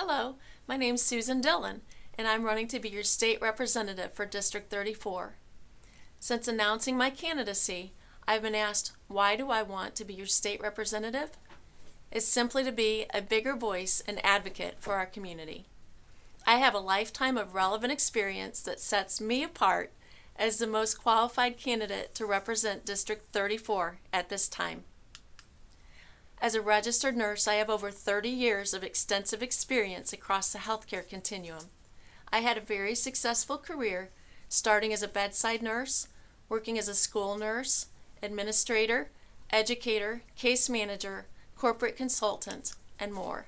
Hello, my name's Susan Dillon, and I'm running to be your state representative for District 34. Since announcing my candidacy, I've been asked, why do I want to be your state representative? It's simply to be a bigger voice and advocate for our community. I have a lifetime of relevant experience that sets me apart as the most qualified candidate to represent District 34 at this time. As a registered nurse, I have over 30 years of extensive experience across the healthcare continuum. I had a very successful career, starting as a bedside nurse, working as a school nurse, administrator, educator, case manager, corporate consultant, and more.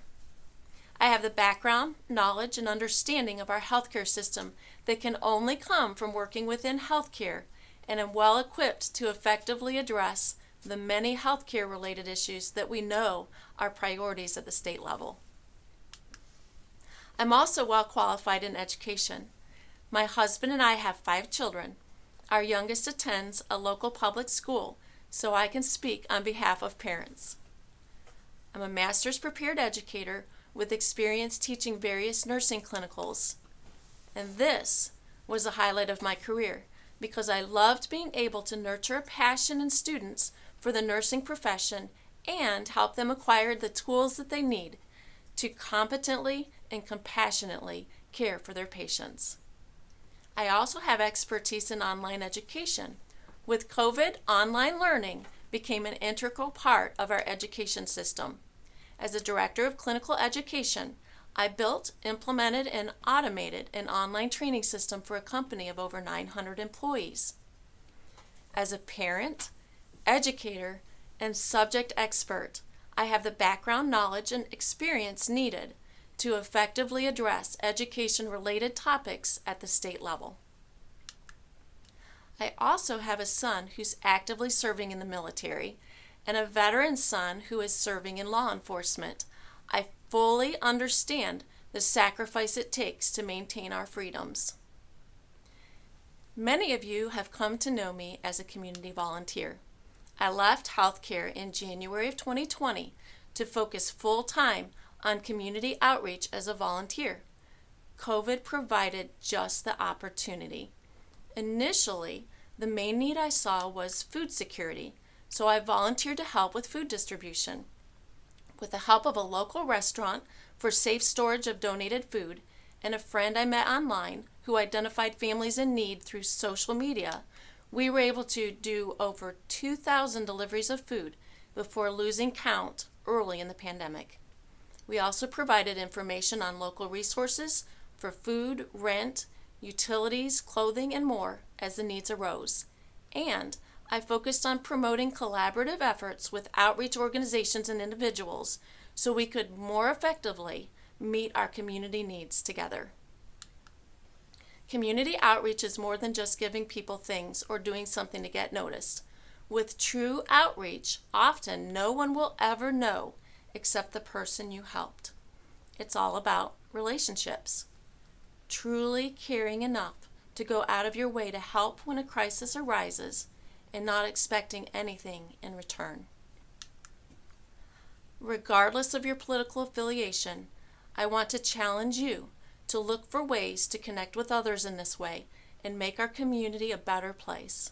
I have the background, knowledge, and understanding of our healthcare system that can only come from working within healthcare, and am well equipped to effectively address the many healthcare-related issues that we know are priorities at the state level. I'm also well qualified in education. My husband and I have 5 children. Our youngest attends a local public school, so I can speak on behalf of parents. I'm a master's prepared educator with experience teaching various nursing clinicals. And this was the highlight of my career because I loved being able to nurture a passion in students for the nursing profession and help them acquire the tools that they need to competently and compassionately care for their patients. I also have expertise in online education. With COVID, online learning became an integral part of our education system. As a director of clinical education, I built, implemented, and automated an online training system for a company of over 900 employees. As a parent, educator, and subject expert, I have the background knowledge and experience needed to effectively address education-related topics at the state level. I also have a son who's actively serving in the military and a veteran son who is serving in law enforcement. I fully understand the sacrifice it takes to maintain our freedoms. Many of you have come to know me as a community volunteer. I left healthcare in January of 2020 to focus full-time on community outreach as a volunteer. COVID provided just the opportunity. Initially, the main need I saw was food security, so I volunteered to help with food distribution. With the help of a local restaurant for safe storage of donated food and a friend I met online who identified families in need through social media, we were able to do over 2,000 deliveries of food before losing count early in the pandemic. We also provided information on local resources for food, rent, utilities, clothing, and more as the needs arose. And I focused on promoting collaborative efforts with outreach organizations and individuals so we could more effectively meet our community needs together. Community outreach is more than just giving people things or doing something to get noticed. With true outreach, often no one will ever know except the person you helped. It's all about relationships. Truly caring enough to go out of your way to help when a crisis arises and not expecting anything in return. Regardless of your political affiliation, I want to challenge you to look for ways to connect with others in this way and make our community a better place.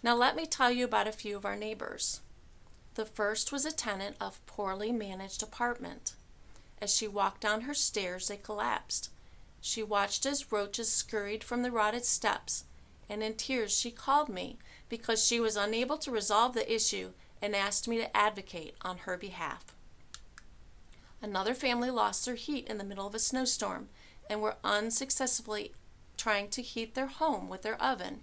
Now let me tell you about a few of our neighbors. The first was a tenant of poorly managed apartment. As she walked down her stairs, they collapsed. She watched as roaches scurried from the rotted steps, and in tears she called me because she was unable to resolve the issue and asked me to advocate on her behalf. Another family lost their heat in the middle of a snowstorm and were unsuccessfully trying to heat their home with their oven.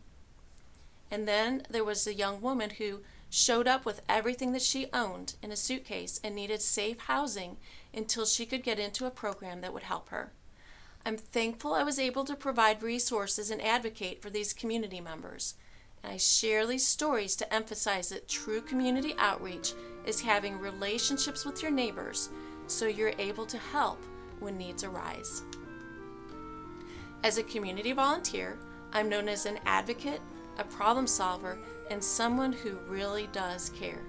And then there was a young woman who showed up with everything that she owned in a suitcase and needed safe housing until she could get into a program that would help her. I'm thankful I was able to provide resources and advocate for these community members. And I share these stories to emphasize that true community outreach is having relationships with your neighbors so you're able to help when needs arise. As a community volunteer, I'm known as an advocate, a problem solver, and someone who really does care.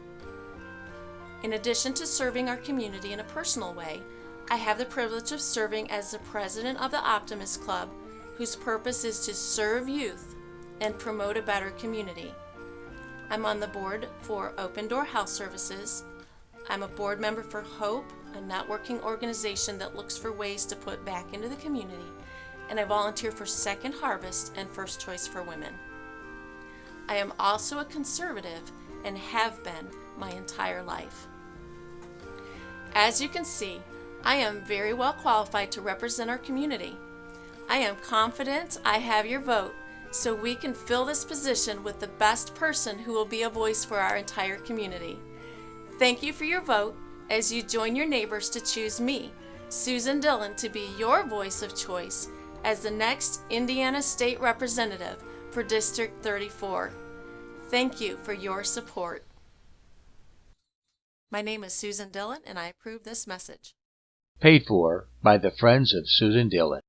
In addition to serving our community in a personal way, I have the privilege of serving as the president of the Optimist Club, whose purpose is to serve youth and promote a better community. I'm on the board for Open Door Health Services. I'm a board member for HOPE, a networking organization that looks for ways to put back into the community, and I volunteer for Second Harvest and First Choice for Women. I am also a conservative and have been my entire life. As you can see, I am very well qualified to represent our community. I am confident I have your vote, so we can fill this position with the best person who will be a voice for our entire community. Thank you for your vote as you join your neighbors to choose me, Susan Dillon, to be your voice of choice as the next Indiana State Representative for District 34. Thank you for your support. My name is Susan Dillon, and I approve this message. Paid for by the Friends of Susan Dillon.